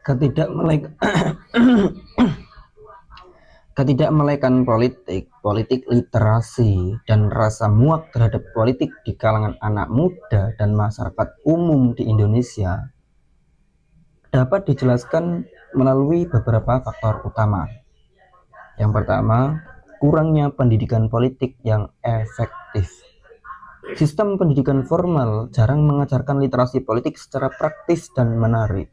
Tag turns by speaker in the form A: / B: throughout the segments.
A: ketidakmelek ketidakmelekan politik literasi, dan rasa muak terhadap politik di kalangan anak muda dan masyarakat umum di Indonesia dapat dijelaskan melalui beberapa faktor utama. Yang pertama, kurangnya pendidikan politik yang efektif. Sistem pendidikan formal jarang mengajarkan literasi politik secara praktis dan menarik.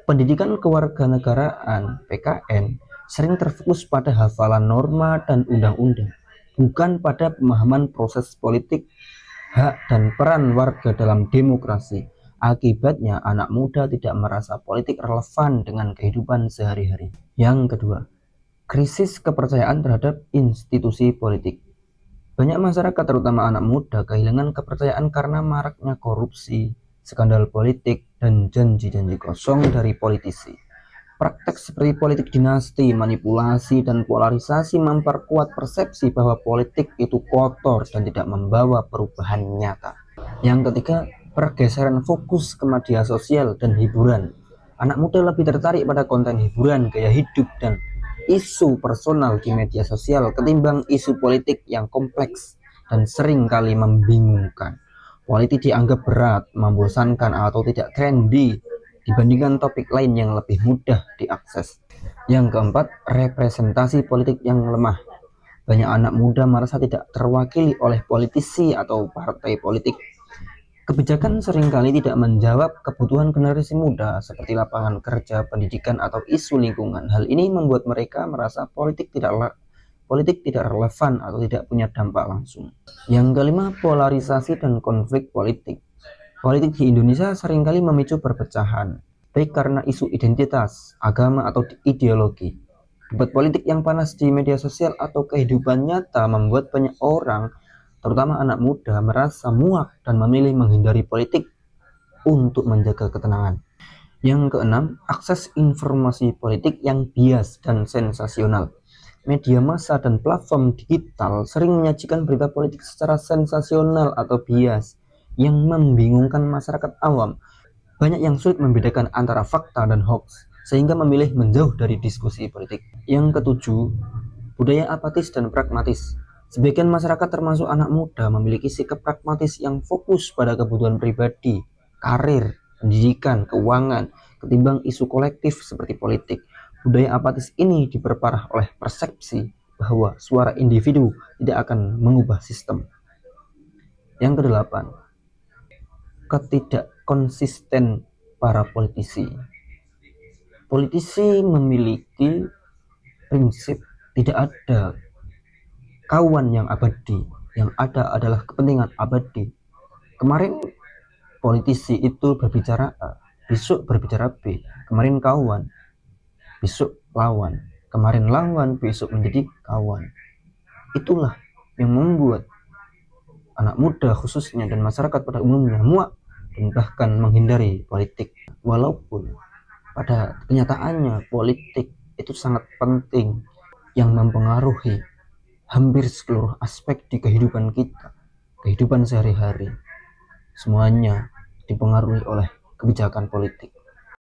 A: Pendidikan kewarganegaraan (PKN) sering terfokus pada hafalan norma dan undang-undang, bukan pada pemahaman proses politik, hak, dan peran warga dalam demokrasi. Akibatnya, anak muda tidak merasa politik relevan dengan kehidupan sehari-hari. Yang kedua, krisis kepercayaan terhadap institusi politik. Banyak masyarakat, terutama anak muda, kehilangan kepercayaan karena maraknya korupsi, skandal politik, dan janji-janji kosong dari politisi. Praktek seperti politik dinasti, manipulasi, dan polarisasi memperkuat persepsi bahwa politik itu kotor dan tidak membawa perubahan nyata. Yang ketiga, pergeseran fokus ke media sosial dan hiburan. Anak muda lebih tertarik pada konten hiburan, gaya hidup, dan isu personal di media sosial ketimbang isu politik yang kompleks dan sering kali membingungkan. Politik dianggap berat, membosankan, atau tidak trendy dibandingkan topik lain yang lebih mudah diakses. Yang keempat, representasi politik yang lemah. Banyak anak muda merasa tidak terwakili oleh politisi atau partai politik. Kebijakan seringkali tidak menjawab kebutuhan generasi muda seperti lapangan kerja, pendidikan, atau isu lingkungan. Hal ini membuat mereka merasa politik tidak relevan atau tidak punya dampak langsung. Yang kelima, polarisasi dan konflik politik. Politik di Indonesia seringkali memicu perpecahan, baik karena isu identitas, agama, atau ideologi. Debat politik yang panas di media sosial atau kehidupan nyata membuat banyak orang, terutama anak muda, merasa muak dan memilih menghindari politik untuk menjaga ketenangan. Yang keenam, akses informasi politik yang bias dan sensasional. Media massa dan platform digital sering menyajikan berita politik secara sensasional atau bias yang membingungkan masyarakat awam. Banyak yang sulit membedakan antara fakta dan hoax, sehingga memilih menjauh dari diskusi politik. Yang ketujuh, budaya apatis dan pragmatis. Sebagian masyarakat termasuk anak muda memiliki sikap pragmatis yang fokus pada kebutuhan pribadi, karir, pendidikan, keuangan, ketimbang isu kolektif seperti politik. Budaya apatis ini diperparah oleh persepsi bahwa suara individu tidak akan mengubah sistem. Yang kedelapan, ketidakkonsisten para politisi. Politisi memiliki prinsip tidak ada kawan yang abadi, yang ada adalah kepentingan abadi. Kemarin politisi itu berbicara A, besok berbicara B. Kemarin kawan, besok lawan. Kemarin lawan, besok menjadi kawan. Itulah yang membuat anak muda khususnya dan masyarakat pada umumnya muak dan bahkan menghindari politik. Walaupun pada kenyataannya politik itu sangat penting yang mempengaruhi hampir seluruh aspek di kehidupan kita, kehidupan sehari-hari. Semuanya dipengaruhi oleh kebijakan politik.